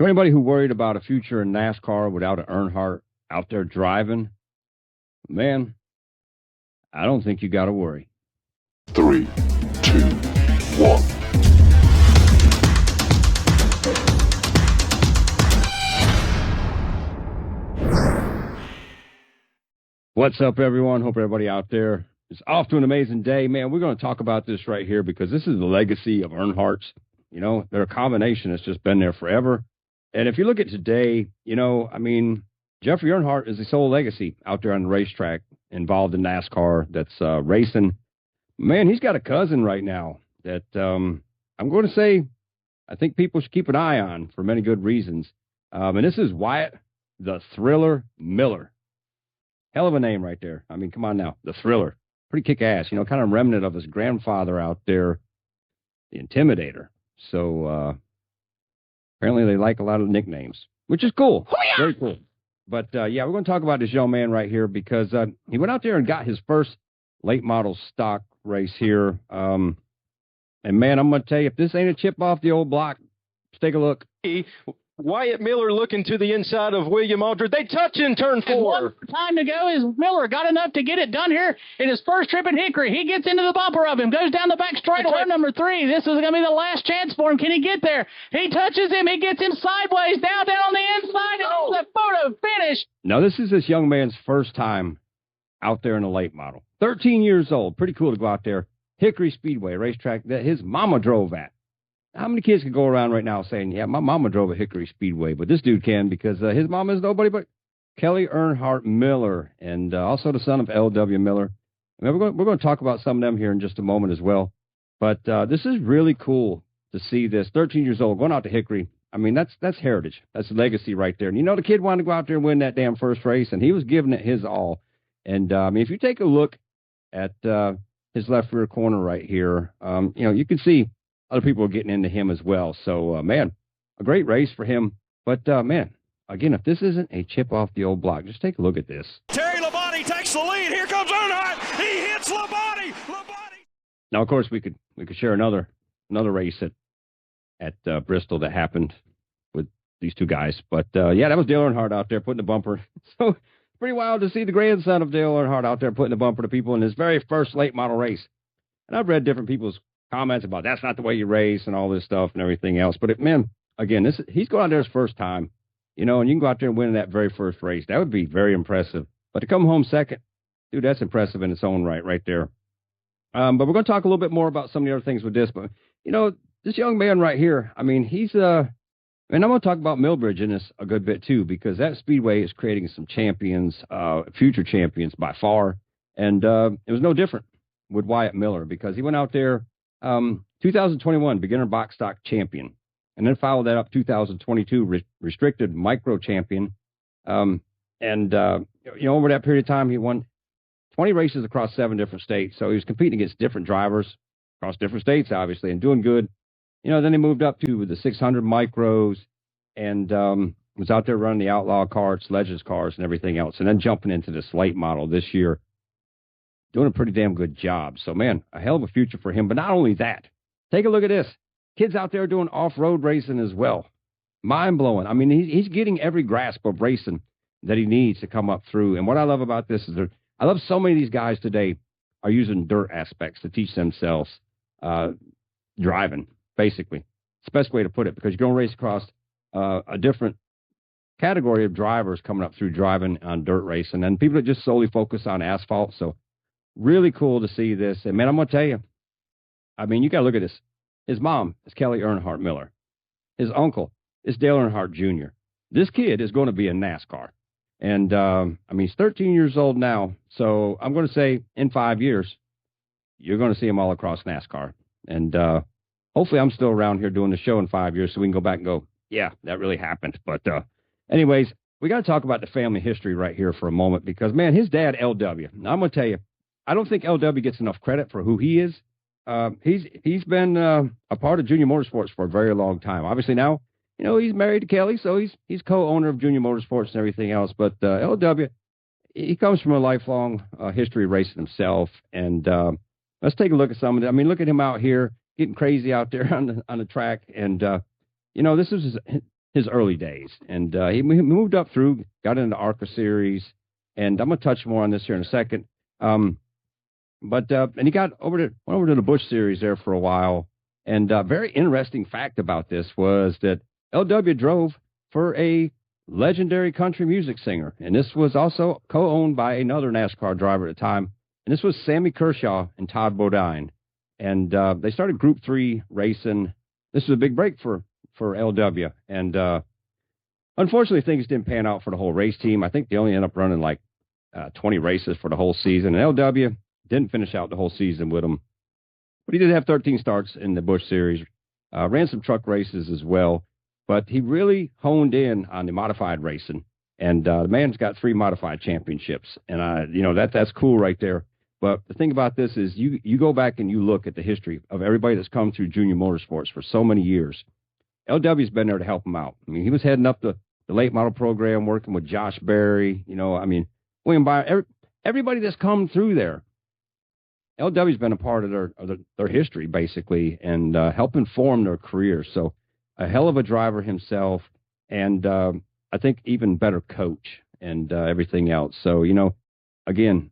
For anybody who worried about a future in NASCAR without an Earnhardt out there driving, man, I don't think you got to worry. 3, 2, 1. What's up, everyone? Hope everybody out there is off to an amazing day. Man, we're going to talk about this right here because this is the legacy of Earnhardt's. You know, they're a combination that's just been there forever. And if you look at today, Jeffrey Earnhardt is the sole legacy out there on the racetrack involved in NASCAR that's racing. Man, he's got a cousin right now that I'm going to say I think people should keep an eye on for many good reasons. And this is Wyatt the Thriller Miller. Hell of a name right there. I mean, come on now. The Thriller. Pretty kick-ass. You know, kind of remnant of his grandfather out there, the Intimidator. So, apparently they like a lot of nicknames, which is cool. Very cool. But, we're going to talk about this young man right here because he went out there and got his first late model stock race here. And, man, I'm going to tell you, if this ain't a chip off the old block, let's take a look. Wyatt Miller looking to the inside of William Aldridge. They touch in turn 4. One time to go is Miller got enough to get it done here in his first trip at Hickory. He gets into the bumper of him, goes down the back straightaway. Number 3. This is going to be the last chance for him. Can he get there? He touches him. He gets him sideways, down on the inside, and it's a photo finish. Now, this is this young man's first time out there in a late model. 13 years old. Pretty cool to go out there. Hickory Speedway, racetrack that his mama drove at. How many kids can go around right now saying, yeah, my mama drove a Hickory Speedway, but this dude can because his mama is nobody but Kelly Earnhardt Miller and also the son of L.W. Miller. And we're going to talk about some of them here in just a moment as well. But this is really cool to see this. 13 years old, going out to Hickory. I mean, that's heritage. That's legacy right there. And you know, the kid wanted to go out there and win that damn first race, and he was giving it his all. And, if you take a look at his left rear corner right here, you can see other people are getting into him as well. So, man, a great race for him. But, man, again, if this isn't a chip off the old block, just take a look at this. Terry Labonte takes the lead. Here comes Earnhardt. He hits Labonte. Now, of course, we could share another race at Bristol that happened with these two guys. But, that was Dale Earnhardt out there putting the bumper. So, it's pretty wild to see the grandson of Dale Earnhardt out there putting the bumper to people in his very first late model race. And I've read different people's comments about that's not the way you race and all this stuff and everything else. But, again, he's going out there his first time, and you can go out there and win that very first race. That would be very impressive. But to come home second, dude, that's impressive in its own right there. But we're going to talk a little bit more about some of the other things with this. But, this young man right here, I mean, he's and I'm going to talk about Milbridge in this a good bit, too, because that speedway is creating some champions, future champions by far. And it was no different with Wyatt Miller because he went out there 2021 beginner box stock champion, and then followed that up 2022 restricted micro champion. Over that period of time, he won 20 races across 7 different states. So he was competing against different drivers across different states, obviously, and doing good. Then he moved up to the 600 micros and was out there running the outlaw carts, legends cars, and everything else, and then jumping into this late model this year, doing a pretty damn good job. So, man, a hell of a future for him. But not only that, take a look at this. Kids out there doing off-road racing as well. Mind-blowing. I mean, he's getting every grasp of racing that he needs to come up through. And what I love about this is I love so many of these guys today are using dirt aspects to teach themselves driving, basically. It's the best way to put it, because you're going to race across a different category of drivers coming up through driving on dirt racing. And people that just solely focus on asphalt. So, really cool to see this. And, man, I'm going to tell you, I mean, you got to look at this. His mom is Kelly Earnhardt Miller. His uncle is Dale Earnhardt Jr. This kid is going to be in NASCAR. And, he's 13 years old now. So I'm going to say in 5 years, you're going to see him all across NASCAR. And hopefully I'm still around here doing the show in 5 years so we can go back and go, yeah, that really happened. But anyways, we got to talk about the family history right here for a moment because, man, his dad, L.W., now I'm going to tell you, I don't think L.W. gets enough credit for who he is. He's been a part of Junior Motorsports for a very long time. Obviously now, he's married to Kelly, so he's co-owner of Junior Motorsports and everything else. But L.W., he comes from a lifelong history of racing himself. And let's take a look at some of it. I mean, look at him out here getting crazy out there on the track. And, this is his early days. And he moved up through, got into the ARCA series, and I'm going to touch more on this here in a second. And he went over to the Busch series there for a while. And a very interesting fact about this was that LW drove for a legendary country music singer. And this was also co-owned by another NASCAR driver at the time. And this was Sammy Kershaw and Todd Bodine. And they started Group 3 racing. This was a big break for LW. And unfortunately, things didn't pan out for the whole race team. I think they only ended up running like 20 races for the whole season. And LW didn't finish out the whole season with them. But he did have 13 starts in the Busch series. Ran some truck races as well. But he really honed in on the modified racing. And the man's got 3 modified championships. And, that's cool right there. But the thing about this is you go back and you look at the history of everybody that's come through junior motorsports for so many years. LW's been there to help him out. I mean, he was heading up the late model program, working with Josh Berry, William Byron, everybody that's come through there. LW's been a part of their history, basically, and helping form their career. So a hell of a driver himself, and I think even better coach and everything else. So, again,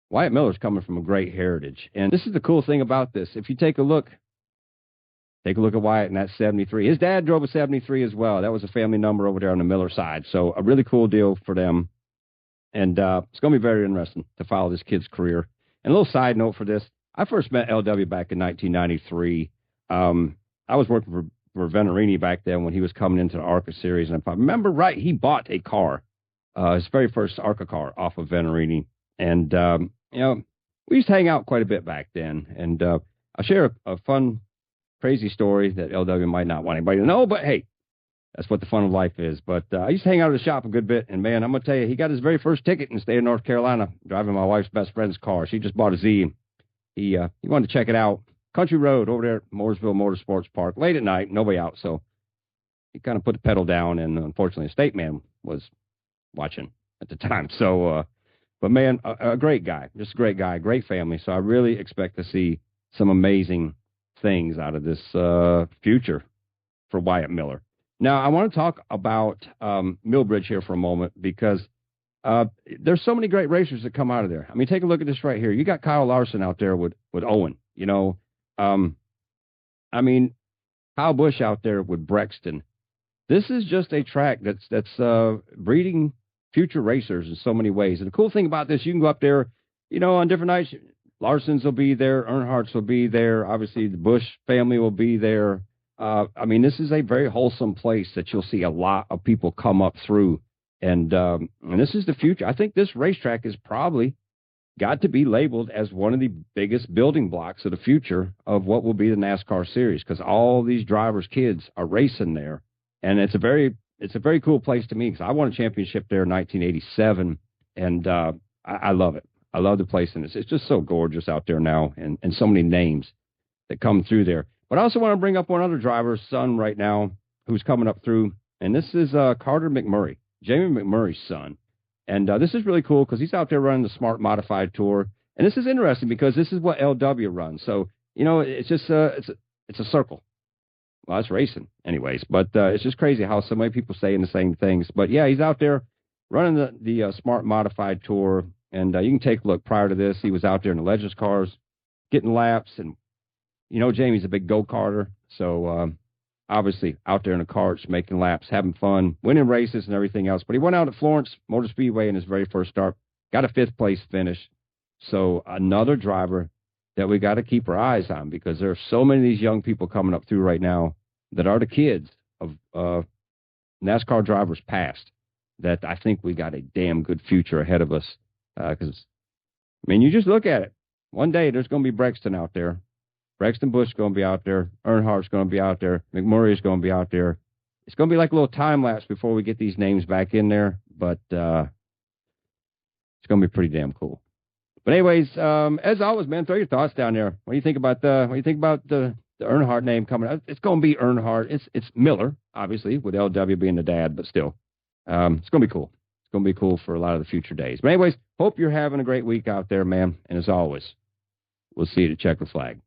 Wyatt Miller's coming from a great heritage. And this is the cool thing about this. If you take a look at Wyatt in that 73. His dad drove a 73 as well. That was a family number over there on the Miller side. So a really cool deal for them. And it's going to be very interesting to follow this kid's career. And a little side note for this. I first met LW back in 1993. I was working for Venerini back then when he was coming into the ARCA series. And if I remember right, he bought a car, his very first ARCA car off of Venerini. And, we used to hang out quite a bit back then. And I'll share a fun, crazy story that LW might not want anybody to know, but hey, that's what the fun of life is. But I used to hang out at the shop a good bit, and man, I'm going to tell you, he got his very first ticket in the state of North Carolina, driving my wife's best friend's car. She just bought a Z. He wanted to check it out. Country road over there at Mooresville Motorsports Park, late at night, nobody out, so he kind of put the pedal down, and unfortunately, a state man was watching at the time. So, but man, a great guy, just a great guy, great family. So I really expect to see some amazing things out of this future for Wyatt Miller. Now, I want to talk about Milbridge here for a moment because there's so many great racers that come out of there. I mean, take a look at this right here. You got Kyle Larson out there with Owen, Kyle Busch out there with Brexton. This is just a track that's breeding future racers in so many ways. And the cool thing about this, you can go up there, on different nights. Larson's will be there. Earnhardt's will be there. Obviously, the Busch family will be there. This is a very wholesome place that you'll see a lot of people come up through. And this is the future. I think this racetrack is probably got to be labeled as one of the biggest building blocks of the future of what will be the NASCAR series, because all these drivers' kids are racing there. And it's a very cool place to me because I won a championship there in 1987, and I love it. I love the place, and it's just so gorgeous out there now, and so many names that come through there. But I also want to bring up one other driver's son right now who's coming up through, and this is Carter McMurray, Jamie McMurray's son. And this is really cool because he's out there running the Smart Modified Tour, and this is interesting because this is what LW runs. So, it's just it's a circle. Well, it's racing anyways, but it's just crazy how so many people saying the same things. But yeah, he's out there running the Smart Modified Tour, and you can take a look. Prior to this, he was out there in the Legends cars, getting laps, and Jamie's a big go-karter, so obviously out there in the karts, making laps, having fun, winning races and everything else. But he went out at Florence Motor Speedway in his very first start, got a 5th place finish. So another driver that we got to keep our eyes on, because there are so many of these young people coming up through right now that are the kids of NASCAR drivers past, that I think we got a damn good future ahead of us. Because, you just look at it. One day there's going to be Brexton out there. Brexton Busch is going to be out there. Earnhardt's going to be out there. McMurray is going to be out there. It's going to be like a little time lapse before we get these names back in there, but it's going to be pretty damn cool. But anyways, as always, man, throw your thoughts down there. What do you think about the Earnhardt name coming out? It's going to be Earnhardt. It's Miller, obviously, with LW being the dad, but still, it's going to be cool. It's going to be cool for a lot of the future days. But anyways, hope you're having a great week out there, man. And as always, we'll see you to check the flag.